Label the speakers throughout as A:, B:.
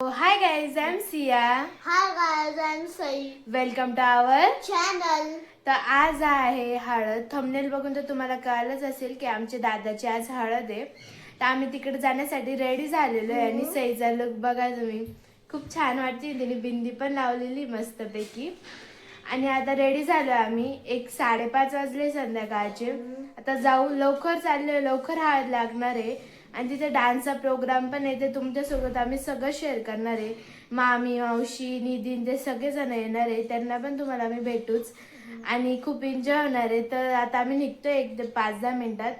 A: Hi guys, I'm Sia.
B: Hi guys, I'm Sai.
A: Welcome to our
B: Channel.
A: तर आज आहे हळद. थंबनेल बघून तर तुम्हाला कळलंच असेल की आमच्या दादाची आज हळद आहे. तर आम्ही तिकडे जाण्यासाठी रेडी झालेलो आहे आणि सईचा लुक बघा तुम्ही. खूप छान वाटते. तिने बिंदी पण लावलेली मस्तपैकी. आणि आता रेडी झालो आम्ही. 5:30 वाजले संध्याकाळचे. आता जाऊ, लवकर चाललोय, लवकर हळद लागणार आहे. आणि तिथे डान्सचा प्रोग्राम पण आहे. ते तुमच्यासोबत आम्ही सगळं शेअर करणार आहे. मामी, मावशी, नितीन ते सगळेजण येणार आहे. त्यांना पण तुम्हाला आम्ही भेटूच आणि खूप एन्जॉय होणार आहे. तर आता आम्ही निघतोय 5-10 मिनिटात.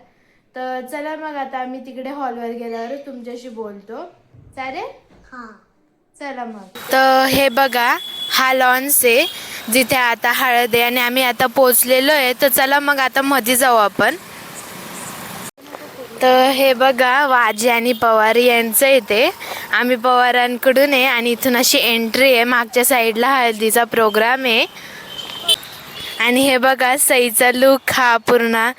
A: तर चला मग आता आम्ही तिकडे हॉलवर गेल्यावर तुमच्याशी बोलतो. चालेल?
B: हां.
A: चला मग. तर हे बघा, हा लॉन्स आहे जिथे आता हळद आहे आणि आम्ही आता पोचलेलो आहे. तर चला मग आता मध्ये जाऊ आपण. तर हे बघा, वाजी आणि पवार यांचं इथे. आम्ही पवारांकडून आहे आणि इथून अशी एंट्री आहे. मागच्या साईडला हळदीचा प्रोग्राम आहे. आणि हे बघा, सईचा लुक हा पूर्ण.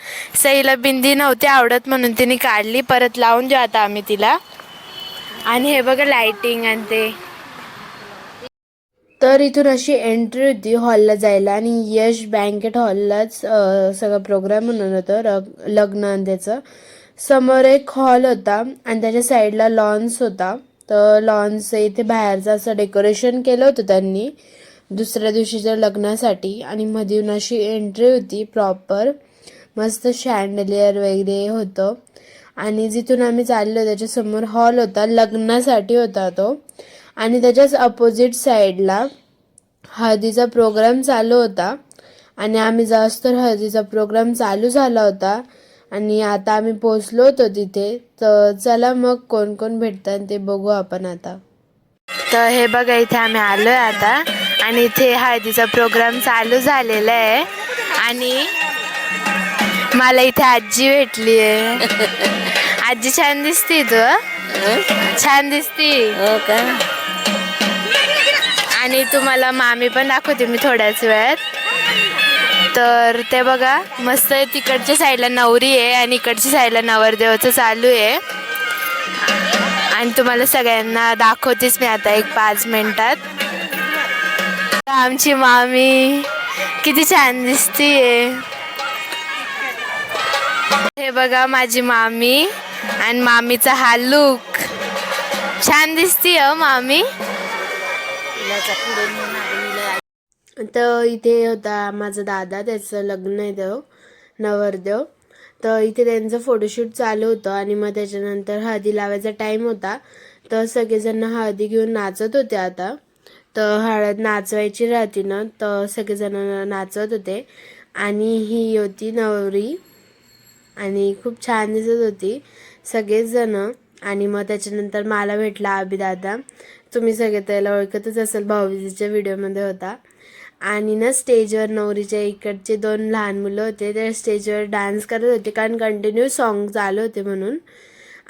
A: सईला बिंदी नव्हती आवडत म्हणून तिने काढली. परत लावून देऊ आता आम्ही तिला. आणि हे बघा लाइटिंग आणि ते. तर इथून अशी एंट्री होती हॉलला जायला आणि यश बँकेट हॉललाच सगळं प्रोग्राम म्हणून होतं लग्न आणि त्याचं. समोर एक हॉल होता आणि त्याच्या साईडला लॉन्स होता. तर लॉन्स इथे बाहेरचं असं डेकोरेशन केलं होतं त्यांनी दुसऱ्या दिवशीच्या लग्नासाठी. आणि मधून अशी एंट्री होती प्रॉपर. मस्त शँडलियर वगैरे होतं. आणि जिथून आम्ही चाललो त्याच्यासमोर हॉल होता, लग्नासाठी होता तो. आणि त्याच्याच अपोजिट साईडला हळदीचा प्रोग्राम चालू होता. आणि आम्ही जास्त हळदीचा प्रोग्राम चालू झाला होता आणि आता आम्ही पोचलो होतो तिथे. तर चला मग कोण कोण भेटतात ते बघू आपण आता. तर हे बघा, इथे आम्ही आलोय आता आणि इथे हळदीचा प्रोग्राम चालू झालेला आहे. आणि मला इथे आजी भेटली आहे. आजी छान दिसती तू. छान दिसती.
C: हो का?
A: आणि तुम्हाला मामी पण दाखवते मी थोड्याच वेळात. तर ते बघा, मस्त तिकडच्या साईडला नवरी आहे आणि इकडच्या साईडला नवरदेवाचं चालू आहे. आणि तुम्हाला सगळ्यांना दाखवतेच मी आता 5 मिनिटात. आमची मामी किती छान दिसतीये. हे बघा माझी मामी आणि मामीचा हा लुक. छान दिसती हो मामी. तर इथे होता माझा दादा, त्याचं लग्न आहे तो नवरदेव. तर इथे त्यांचं फोटोशूट चालू होतं आणि मग त्याच्यानंतर हळदी लावायचा टाईम होता. तर सगळेजण हळदी घेऊन नाचत होते आता. तर हळद नाचवायची राहते ना, तर सगळेजण नाचत होते. आणि ही होती नवरी आणि खूप छान दिसत होती सगळेच जण. आणि मग त्याच्यानंतर मला भेटला अभिदादा. तुम्ही सगळे त्याला ओळखतच असेल, भाऊबीजेच्या व्हिडिओमध्ये होता. आणि ना स्टेजवर नवरीच्या इकडचे 2 लहान मुलं होते, ते स्टेजवर डान्स करत होते कारण कंटिन्यू सॉन्ग चालू होते म्हणून.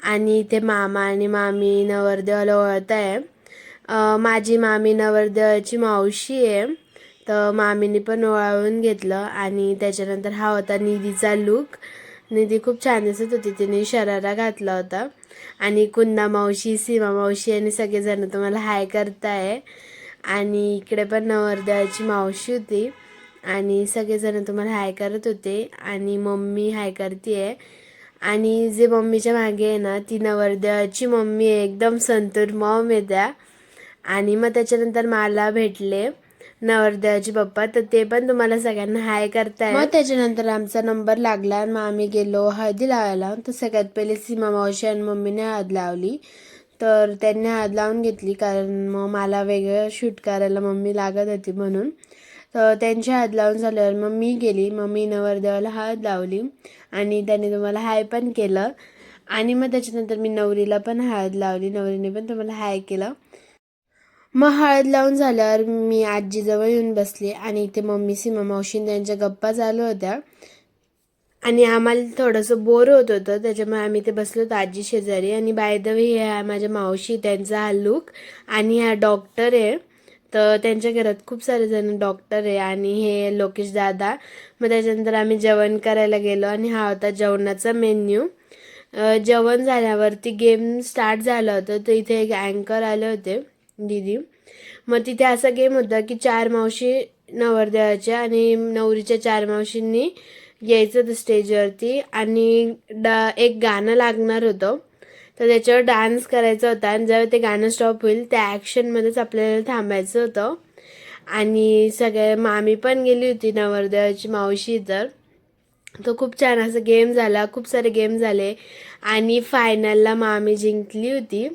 A: आणि इथे मामा आणि मामी नवरदेवाला ओळखत आहे. माझी मामी नवरदेवाची मावशी आहे. तर मामीने पण ओवाळून घेतलं. आणि त्याच्यानंतर हा होता निधीचा लुक. निधी खूप छान दिसत होती, तिने शरारा घातला होता. आणि कुंदा मावशी, सीमा मावशी आणि सगळेजण तुम्हाला हाय करताय. आणि इकडे पण नवरदेवाची मावशी होती आणि सगळेजण तुम्हाला हाय करत होते. आणि मम्मी हाय करते. आणि जे मम्मीच्या मागे आहे ना, ती नवरदेवाची मम्मी आहे, एकदम संतूर मॉम आहे त्या. आणि मग त्याच्यानंतर मला भेटले नवरदेवाचे पप्पा, तर ते पण तुम्हाला सगळ्यांना हाय करताय. मग त्याच्यानंतर आमचा नंबर लागला. मग आम्ही गेलो हळदी लावायला. तर सगळ्यात पहिले सीमा मावशी आणि मम्मीने हळद लावली. तर त्यांनी हळद लावून घेतली कारण मग मला वेगळं शूट करायला मम्मी लागत होती म्हणून. तर त्यांची हळद लावून झाल्यावर मग मी गेली. मग मी नवरदेवाला हळद लावली आणि त्याने तुम्हाला हाय पण केलं. आणि मग त्याच्यानंतर मी नवरीला पण हळद लावली, नवरीने पण तुम्हाला हाय केलं. मग हळद लावून झाल्यावर मी आजीजवळ येऊन बसले आणि इथे मम्मी, सीमा मावशी त्यांच्या गप्पा चालू होत्या. आणि आम्हाला थोडंसं बोर होत होतं, त्याच्यामुळे आम्ही इथे बसलो होतो आजी शेजारी. आणि बाय द वे हे माझ्या मावशी, त्यांचा हा लुक. आणि हा डॉक्टर आहे. तर त्यांच्या घरात खूप सारे जण डॉक्टर आहे. आणि हे लोकेश दादा. मग त्याच्यानंतर आम्ही जेवण करायला गेलो आणि हा होता जेवणाचा मेन्यू. जेवण झाल्यावरती गेम स्टार्ट झालं होतं. तर इथे एक अँकर आले होते दीदी. मग तिथे असा गेम होता की 4 मावशी नवरदेवाच्या आणि नवरीच्या 4 मावशींनी यायचं होतं स्टेजवरती आणि एक गाणं लागणार होतं. तर त्याच्यावर डान्स करायचा होता आणि जेव्हा ते गाणं स्टॉप होईल त्या ॲक्शनमध्येच आपल्याला थांबायचं होतं. आणि सगळे मामी पण गेली होती नवरदेवाची मावशी. तो खूप छान असा गेम झाला, खूप सारे गेम झाले आणि फायनलला मामी जिंकली होती.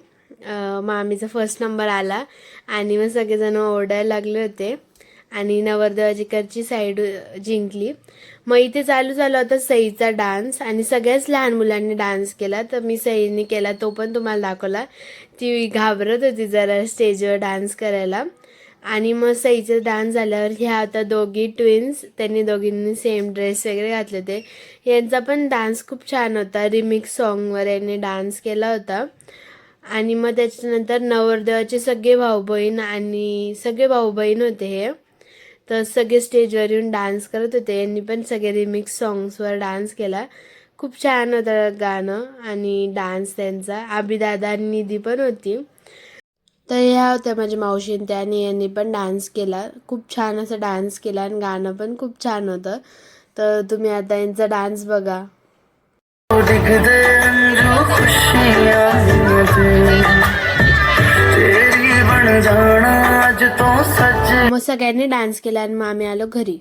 A: मामीचा फर्स्ट नंबर आला आणि मग सगळेजण ओरडायला लागले होते आणि नवरदेवाची साईड जिंकली. मग इथे चालू झाला होता सईचा डान्स आणि सगळ्याच लहान मुलांनी डान्स केला. तर मी सईने केला, तो पण तुम्हाला दाखवला. ती घाबरत होती जरा स्टेजवर डान्स करायला. आणि मग सईचा डान्स झाल्यावर ह्या आता दोघी ट्विन्स, त्यांनी दोघींनी सेम ड्रेस वगैरे घातले होते. यांचा पण डान्स खूप छान होता, रिमिक्स सॉन्गवर यांनी डान्स केला होता. आणि मग त्याच्यानंतर नवरदेवाचे सगळे भाऊ बहीण होते हे. तर सगळे स्टेजवर येऊन डान्स करत होते. यांनी पण सगळे रिमिक्स सॉंग्सवर डान्स केला. खूप छान होतं गाणं आणि डान्स त्यांचा. आबीदादा आणि निधी पण होती. तर ह्या होत्या माझ्या मावशीन त्या आणि यांनी पण डान्स केला. खूप छान असा डान्स केला आणि गाणं पण खूप छान होतं. तर तुम्ही आता यांचा डान्स बघा. मग सगळ्यांनी डान्स केला आणि मग आम्ही आलो घरी.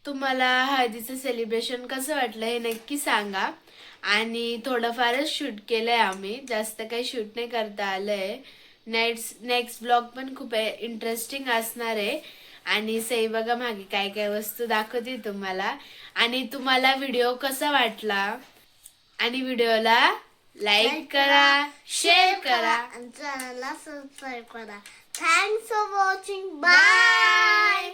A: तुम्हाला हळदीचं सेलिब्रेशन कसं वाटलं हे नक्की सांगा. आणि थोडंफारच शूट केलंय आम्ही, जास्त काही शूट नाही करता आलंय. नेक्स्ट ब्लॉग पण खूप इंटरेस्टिंग असणार आहे. आणि सई बघा मागे काय काय वस्तू दाखवते तुम्हाला. आणि तुम्हाला व्हिडिओ कसा वाटला आणि व्हिडिओला लाईक करा, शेअर करा.
B: चॅनलला सबस्क्राईब करा. Thanks for watching. बाय.